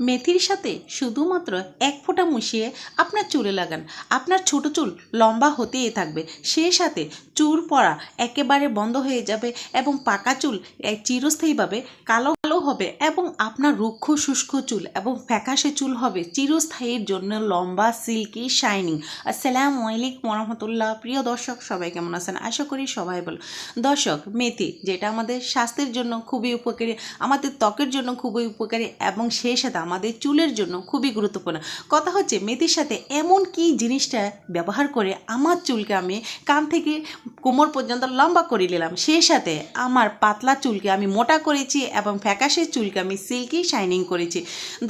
মেথির সাথে শুধুমাত্র এক ফোঁটা মিশিয়ে আপনার চুলে লাগান। আপনার ছোট চুল লম্বা হতেই থাকবে, সেই সাথে চুল পড়া একেবারে বন্ধ হয়ে যাবে এবং পাকা চুল চিরস্থায়ীভাবে কালো কালো হবে এবং আপনার রুক্ষ শুষ্ক চুল এবং ফ্যাকাশে চুল হবে চিরস্থায়ীর জন্য লম্বা, সিল্কি, শাইনিং। আসসালামু আলাইকুম রহমতুল্লাহ। প্রিয় দর্শক, সবাই কেমন আছেন? আশা করি সবাই ভালো। দর্শক, মেথি যেটা আমাদের স্বাস্থ্যের জন্য খুবই উপকারী, আমাদের ত্বকের জন্য খুবই উপকারী এবং সেই সাথে আমাদের চুলের জন্য খুবই গুরুত্বপূর্ণ। কথা হচ্ছে মেথির সাথে এমন কি জিনিসটা ব্যবহার করে আমার চুলকে আমি কান থেকে কোমর পর্যন্ত লম্বা করে নিলাম, সেই সাথে আমার পাতলা চুলকে আমি মোটা করেছি এবং ফ্যাকাশে চুলকে আমি সিল্কি শাইনিং করেছি।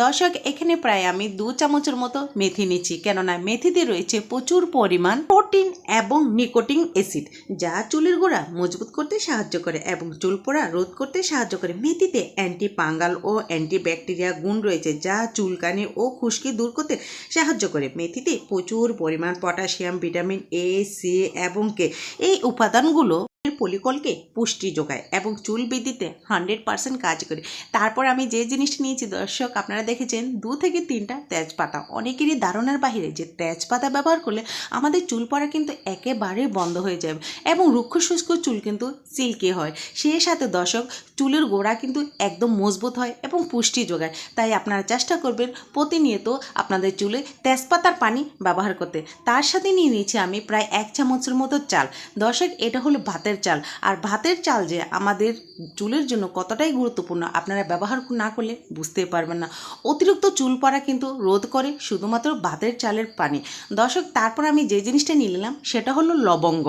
দর্শক, এখানে প্রায় আমি 2 চামচের মতো মেথি নিচ্ছি, কেননা মেথিতে রয়েছে প্রচুর পরিমাণ প্রোটিন এবং নিকোটিন অ্যাসিড, যা চুলের গোড়া মজবুত করতে সাহায্য করে এবং চুল পড়া রোধ করতে সাহায্য করে। মেথিতে অ্যান্টি ফাঙ্গাল ও অ্যান্টি ব্যাকটেরিয়া গুণ রয়েছে, যা চুলকানি ও খুশকি দূর করতে সাহায্য করে। মেথিতে প্রচুর পরিমাণ পটাশিয়াম, ভিটামিন এ, সি এবং কে, এই উপাদানগুলো ফলিকলকে পুষ্টি যোগায় এবং চুল বৃদ্ধিতে 100% কাজ করে। তারপর আমি যে জিনিসটা নিয়েছি দর্শক, আপনারা দেখেছেন 2 থেকে 3টা তেজপাতা। অনেকেরই ধারণার বাহিরে যে তেজপাতা ব্যবহার করলে আমাদের চুল পড়া কিন্তু একেবারে বন্ধ হয়ে যাবে এবং রুক্ষ শুষ্ক চুল কিন্তু সিল্কি হয়। সেই সাথে দর্শক, চুলের গোড়া কিন্তু একদম মজবুত হয় এবং পুষ্টি যোগায়। তাই আপনারা চেষ্টা করবেন প্রতিনিয়ত আপনাদের চুলে তেজপাতার পানি ব্যবহার করতে। তার সাথে নিয়ে নিয়েছি আমি প্রায় 1 চামচের মতো চাল। দর্শক, এটা হলো ভাতের চাল। আর ভাতের চাল যে আমাদের চুলের জন্য কতটাই গুরুত্বপূর্ণ আপনারা ব্যবহার না করলে বুঝতে পারবেন না। অতিরিক্ত চুল পড়া কিন্তু রোধ করে শুধুমাত্র ভাতের চালের পানি। দর্শক, তারপর আমি যে জিনিসটা নিয়ে নিলাম সেটা হলো লবঙ্গ।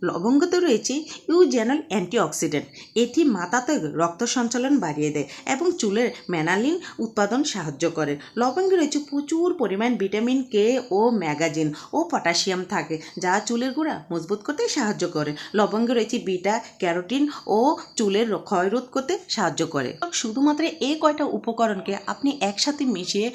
লবঙ্গতে রয়েছে ইউজেনাল অ্যান্টিঅক্সিডেন্ট। এটি মাথাতে রক্ত সঞ্চালন বাড়িয়ে দেয় এবং চুলের মেলানিন উৎপাদন সাহায্য করে। লবঙ্গে রয়েছে প্রচুর পরিমাণ ভিটামিন কে ও ম্যাগাজিন ও পটাশিয়াম থাকে, যা চুলের গোড়া মজবুত করতে সাহায্য করে। লবঙ্গে রয়েছে বিটা ক্যারোটিন ও চুলের ক্ষয় রোধ করতে সাহায্য করে। শুধুমাত্র এই কয়টা উপকরণকে আপনি একসাথে মিশিয়ে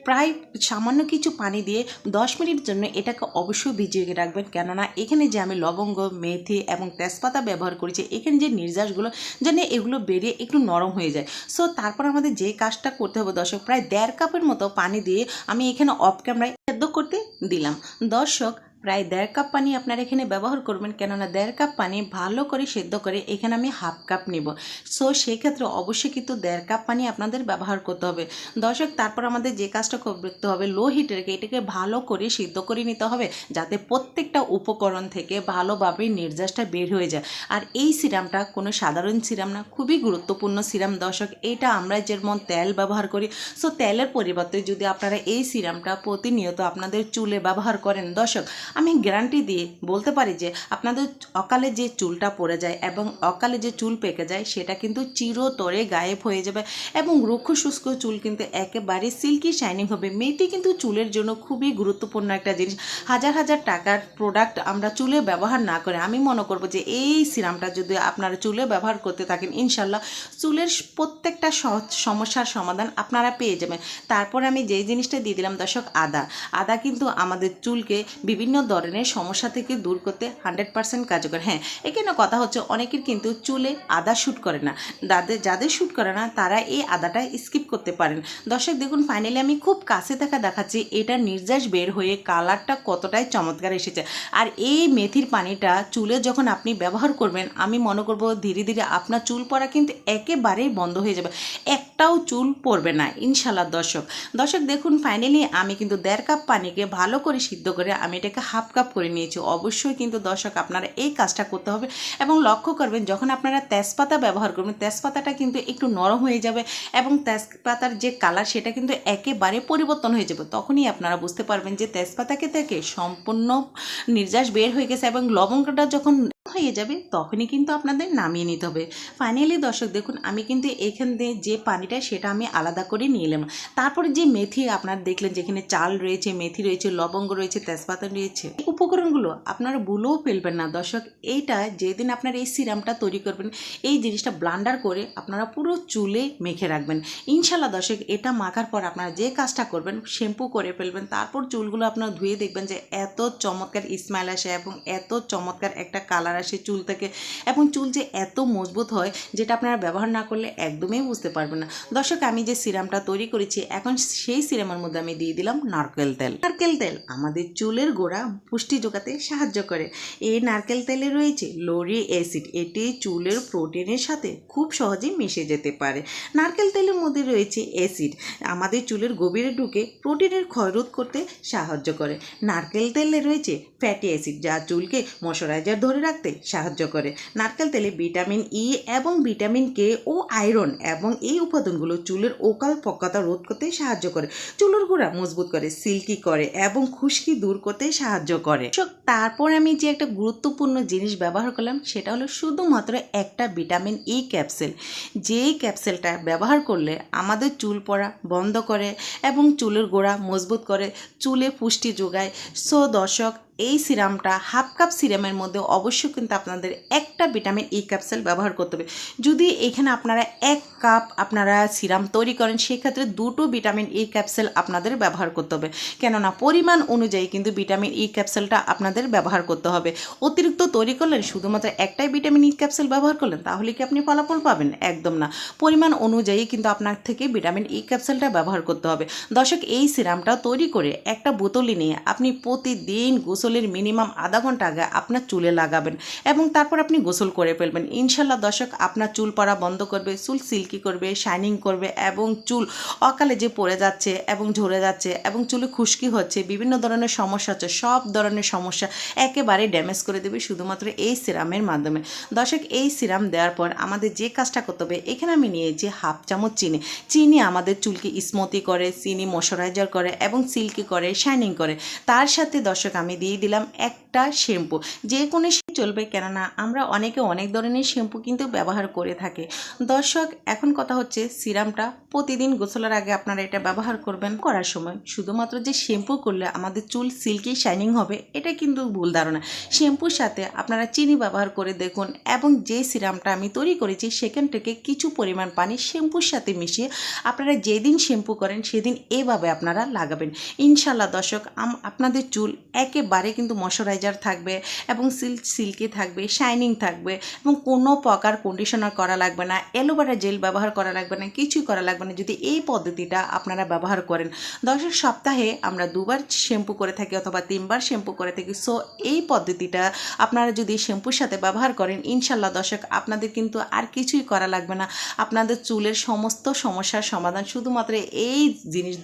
প্রায় সামান্য কিছু পানি দিয়ে 10 মিনিটের জন্য এটাকে অবশ্যই ভিজিয়ে রাখবেন, কেননা এখানে যে আমি লবঙ্গ, মেথি এবং তেজপাতা ব্যবহার করেছি, এখানে যে নির্যাসগুলো যেন এগুলো বেরিয়ে একটু নরম হয়ে যায়। সো তারপর আমাদের যে কাজটা করতে হবে দর্শক, প্রায় 1.5 কাপের মতো পানি দিয়ে আমি এখানে অফ ক্যামেরায় সেদ্ধ করতে দিলাম। দর্শক, প্রায় 1.5 কাপ পানি আপনারা এখানে ব্যবহার করবেন, কেননা 1.5 কাপ পানি ভালো করে সেদ্ধ করে এখানে আমি 1/2 কাপ নিব। সো সেক্ষেত্রে অবশ্যই কিন্তু 1.5 কাপ পানি আপনাদের ব্যবহার করতে হবে। দর্শক, তারপর আমাদের যে কাজটা করতে হবে, লো হিটে রেখে এটাকে ভালো করে সিদ্ধ করে নিতে হবে, যাতে প্রত্যেকটা উপকরণ থেকে ভালোভাবে নির্যাসটা বের হয়ে যায়। আর এই সিরামটা কোনো সাধারণ সিরাম না, খুবই গুরুত্বপূর্ণ সিরাম। দর্শক, এটা আমরা যেমন তেল ব্যবহার করি, সো তেলের পরিবর্তে যদি আপনারা এই সিরামটা প্রতিনিয়ত আপনাদের চুলে ব্যবহার করেন, দর্শক আমি গ্যারান্টি দিয়ে বলতে পারি যে আপনাদের অকালে যে চুলটা পড়ে যায় এবং অকালে যে চুল পেকে যায় সেটা কিন্তু চিরতরে গায়েব হয়ে যাবে এবং রুক্ষ শুষ্ক চুল কিন্তু একেবারে সিল্কি শাইনিং হবে। মেথি কিন্তু চুলের জন্য খুবই গুরুত্বপূর্ণ একটা জিনিস। হাজার হাজার টাকার প্রোডাক্ট আমরা চুলে ব্যবহার না করে আমি মনে করব যে এই সিরামটা যদি আপনারা চুলে ব্যবহার করতে থাকেন, ইনশাল্লাহ চুলের প্রত্যেকটা সমস্যার সমাধান আপনারা পেয়ে যাবেন। তারপর আমি যেই জিনিসটা দিয়ে দিলাম দর্শক, আদা কিন্তু আমাদের চুলকে বিভিন্ন ধরনের সমস্যা থেকে দূর করতে 100% কার্যকর। হ্যাঁ, এখানে কথা হচ্ছে অনেকের কিন্তু চুলে আদা শ্যুট করে না, যাদের শ্যুট করে না তারা এই আদাটা স্কিপ করতে পারেন। দর্শক দেখুন, ফাইনালি আমি খুব কাছে থেকে দেখাচ্ছি এটা নির্যাস বের হয়ে কালারটা কতটাই চমৎকার এসেছে। আর এই মেথির পানিটা চুলে যখন আপনি ব্যবহার করবেন, আমি মনে করব ধীরে ধীরে আপনার চুল পড়া কিন্তু একেবারেই বন্ধ হয়ে যাবে, একটাও চুল পড়বে না ইনশাল্লাহ। দর্শক দেখুন, ফাইনালি আমি কিন্তু 1.5 কাপ পানিকে ভালো করে সিদ্ধ করে আমি এটাকে 1/2 কাপ করে নিয়েছি। অবশ্যই কিন্তু দর্শক আপনারা এই কাজটা করতে হবে এবং লক্ষ্য করবেন যখন আপনারা তেজপাতা ব্যবহার করবেন, তেজপাতাটা কিন্তু একটু নরম হয়ে যাবে এবং তেজপাতার যে কালার সেটা কিন্তু একেবারে পরিবর্তন হয়ে যাবে। তখনই আপনারা বুঝতে পারবেন যে তেজপাতাকে থেকে সম্পূর্ণ নির্যাস বের হয়ে গেছে এবং লবঙ্গটা যখন হয়ে যাবে তখনই কিন্তু আপনাদের নামিয়ে নিতে হবে। ফাইনালি দর্শক দেখুন, আমি কিন্তু এখান থেকে যে পানিটা সেটা আমি আলাদা করে নিয়ে এলাম। তারপরে যে মেথি আপনারা দেখলেন, যেখানে চাল রয়েছে, মেথি রয়েছে, লবঙ্গ রয়েছে, তেজপাতা রয়েছে, এই উপকরণগুলো আপনারা ভুলেও ফেলবেন না। দর্শক, এইটা যেদিন আপনারা এই সিরামটা তৈরি করবেন, এই জিনিসটা ব্লান্ডার করে আপনারা পুরো চুলে মেখে রাখবেন ইনশাল্লাহ। দর্শক, এটা মাখার পর আপনারা যে কাজটা করবেন, শ্যাম্পু করে ফেলবেন, তারপর চুলগুলো আপনারা ধুয়ে দেখবেন যে এত চমৎকার স্মাইল আসে এবং এত চমৎকার একটা কালার আসে আসে চুল থেকে, এবং চুল যে এত মজবুত হয় যেটা আপনারা ব্যবহার না করলে একদমই বুঝতে পারবেন না। দর্শক, আমি যে সিরামটা তৈরি করেছি, এখন সেই সিরামের মধ্যে আমি দিয়ে দিলাম নারকেল তেল। নারকেল তেল আমাদের চুলের গোড়া পুষ্টি যোগাতে সাহায্য করে। এই নারকেল তেলে রয়েছে লরিক অ্যাসিড, এটি চুলের প্রোটিনের সাথে খুব সহজেই মিশে যেতে পারে। নারকেল তেলের মধ্যে রয়েছে অ্যাসিড, আমাদের চুলের গভীরে ঢুকে প্রোটিনের ক্ষয়রোধ করতে সাহায্য করে। নারকেল তেলে রয়েছে ফ্যাটি অ্যাসিড, যা চুলকে ময়শ্চারাইজার ধরে রাখতে সাহায্য করে। নারকেল তেলে ভিটামিন ই এবং ভিটামিন কে ও আয়রন, এবং এই উপাদানগুলো চুলের অকাল পক্কতা রোধ করতে সাহায্য করে, চুলের গোড়া মজবুত করে, সিল্কি করে এবং খুশকি দূর করতে সাহায্য করে। তারপর আমি যে একটা গুরুত্বপূর্ণ জিনিস ব্যবহার করলাম সেটা হলো শুধুমাত্র একটা ভিটামিন ই ক্যাপসুল। যেই ক্যাপসুলটা ব্যবহার করলে আমাদের চুল পড়া বন্ধ করে এবং চুলের গোড়া মজবুত করে, চুলে পুষ্টি যোগায়। সো দর্শক, এই সিরামটা হাফ কাপ সিরামের মধ্যে অবশ্যই কিন্তু আপনাদের একটা ভিটামিন ই ক্যাপসুল ব্যবহার করতে হবে। যদি এখানে আপনারা 1 কাপ আপনারা সিরাম তৈরি করেন, সেক্ষেত্রে 2টো ভিটামিন ই ক্যাপসুল আপনাদের ব্যবহার করতে হবে, কেননা পরিমাণ অনুযায়ী কিন্তু ভিটামিন ই ক্যাপসুলটা আপনাদের ব্যবহার করতে হবে। অতিরিক্ত তৈরি করলেন, শুধুমাত্র একটাই ভিটামিন ই ক্যাপসুল ব্যবহার করলেন, তাহলে কি আপনি ফলাফল পাবেন? একদম না। পরিমাণ অনুযায়ী কিন্তু আপনার থেকে ভিটামিন ই ক্যাপসুলটা ব্যবহার করতে হবে। দর্শক, এই সিরামটা তৈরি করে একটা বোতলে নিয়ে আপনি প্রতিদিন গোসলের মিনিমাম আধা ঘন্টা আগে আপনার চুলে লাগাবেন এবং তারপর আপনি গোসল করে ফেলবেন। ইনশাল্লাহ দর্শক, আপনার চুল পড়া বন্ধ করবে, চুল সিল্কি করবে, শাইনিং করবে, এবং চুল অকালে যে পড়ে যাচ্ছে এবং ঝরে যাচ্ছে এবং চুলে খুশকি হচ্ছে, বিভিন্ন ধরনের সমস্যা হচ্ছে, সব ধরনের সমস্যা একেবারে ড্যামেজ করে দেবে শুধুমাত্র এই সিরামের মাধ্যমে। দর্শক, এই সিরাম দেওয়ার পর আমাদের যে কাজটা করতে হবে, এখানে আমি নিয়েছি হাফ চামচ চিনি। চিনি আমাদের চুলকে স্মুথি করে, চিনি ময়শ্চারাইজার করে এবং সিল্কি করে, শাইনিং করে। তার সাথে দর্শক আমি দিয়ে দিলাম একটা শ্যাম্পু, যে কোনো চলবে, কেননা আমরা অনেকে অনেক ধরনের শ্যাম্পু কিন্তু ব্যবহার করে থাকি। দর্শক, এখন কথা হচ্ছে সিরামটা প্রতিদিন গোসলের আগে আপনারা এটা ব্যবহার করবেন। করার সময় শুধুমাত্র যে শ্যাম্পু করলে আমাদের চুল সিল্কি শাইনিং হবে, এটা কিন্তু ভুল ধারণা। শ্যাম্পুর সাথে আপনারা চিনি ব্যবহার করে দেখুন, এবং যে সিরামটা আমি তৈরি করেছি সেখান থেকে কিছু পরিমাণ পানি শ্যাম্পুর সাথে মিশিয়ে আপনারা যেদিন শ্যাম্পু করেন সেদিন এভাবে আপনারা লাগাবেন। ইনশাল্লাহ দর্শক, আপনাদের চুল একেবারে কিন্তু ময়শ্চারাইজার থাকবে এবং সিল্কি থাকবে, শাইনিং থাকবে, এবং কোনো প্রকার কন্ডিশনার করা লাগবে না, অ্যালোভেরা জেল ব্যবহার করা লাগবে না, কিছুই করা লাগবে না যদি এই পদ্ধতিটা আপনারা ব্যবহার করেন। দর্শক, সপ্তাহে আমরা 2বার শ্যাম্পু করে থাকি অথবা 3বার শ্যাম্পু করে থাকি। সো এই পদ্ধতিটা আপনারা যদি শ্যাম্পুর সাথে ব্যবহার করেন, ইনশাল্লাহ দর্শক, আপনাদের কিন্তু আর কিছুই করা লাগবে না। আপনাদের চুলের সমস্ত সমস্যার সমাধান শুধুমাত্র এই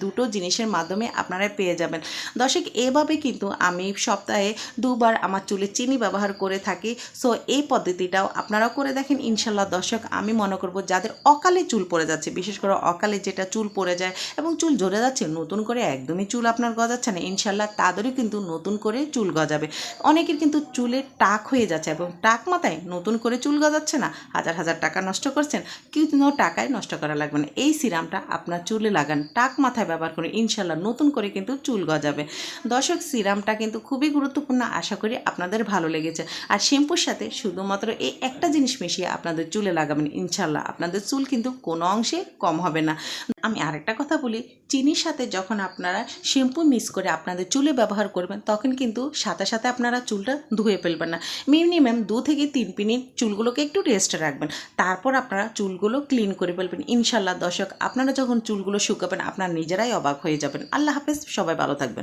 দুটো জিনিসের মাধ্যমে আপনারা পেয়ে যাবেন। দর্শক, এভাবে কিন্তু আমি সপ্তাহে 2বার আমার চুলে চিনি ব্যবহার করে থাকি। সো এই পদ্ধতিটাও আপনারাও করে দেখেন। ইনশাল্লাহ দর্শক, আমি মনে করব যাদের অকালে চুল পড়ে যাচ্ছে, বিশেষ করে অকালে যেটা চুল পড়ে যায় এবং চুল ঝরে যাচ্ছে, নতুন করে একদমই চুল আপনার গজাচ্ছে না, ইনশাল্লাহ তাদেরও কিন্তু নতুন করে চুল গজাবে। অনেকের কিন্তু চুলে টাক হয়ে যাচ্ছে এবং টাক মাথায় নতুন করে চুল গজাচ্ছে না, হাজার হাজার টাকা নষ্ট করছেন, কিন্তু টাকায় নষ্ট করা লাগবে না। এই সিরামটা আপনার চুলে লাগান, টাক মাথায় ব্যবহার করুন, ইনশাল্লাহ নতুন করে কিন্তু চুল গজাবে। দর্শক, সিরামটা কিন্তু খুবই গুরুত্বপূর্ণ, আশা করি আপনাদের ভালো লেগেছে। আর শ্যাম্পুর সাথে শুধুমাত্র এই একটা জিনিস মিশিয়ে আপনাদের চুলে লাগাবেন, ইনশাল্লাহ আপনাদের চুল কিন্তু কোনো অংশে কম হবে না। আমি আরেকটা কথা বলি, চিনির সাথে যখন আপনারা শ্যাম্পু মিক্স করে আপনাদের চুলে ব্যবহার করবেন, তখন কিন্তু সাথে সাথে আপনারা চুলটা ধুয়ে ফেলবেন না। মিনিমাম 2 থেকে 3 মিনিট চুলগুলোকে একটু রেস্টে রাখবেন, তারপর আপনারা চুলগুলো ক্লিন করে ফেলবেন। ইনশাল্লাহ দর্শক, আপনারা যখন চুলগুলো শুকাবেন আপনারা নিজেরাই অবাক হয়ে যাবেন। আল্লাহ হাফেজ, সবাই ভালো থাকবেন।